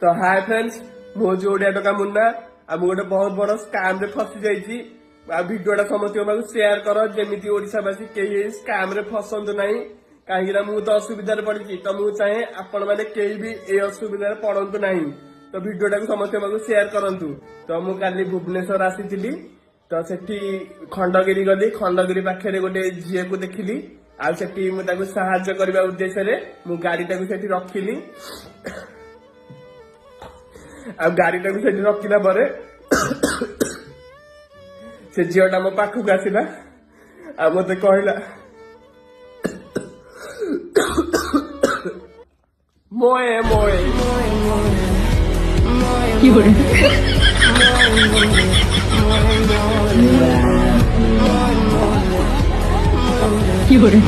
तो hi friends मुझे ओडिया टका मुन्ना आ गोटे बहुत बड़ स्काम रे फसी जाइए भिडियोटा समस्त सेयार कर जमी ओडावासी कई स्काम रे फसतु ना कहीं मुझे तो असुविधा पड़ी तो मुझे चाहे आपण मैंने कई भी ए असुविधा पड़तु ना तो भिडियोटा समस्त सेयार करूँ। तो मुझे काली भुवनेश्वर आसी तो सेठी खंडगिरी गली खंडगिरी पाखे गोटे झील को देखिली आठी मुझे साहाय्य करने उद्देश्य मु गाड़ीटा को रखिली आ गाड़ीटा को रखिला पर से झीलटा मो पाखक आसला आ मत कहला मोए मोए কি করে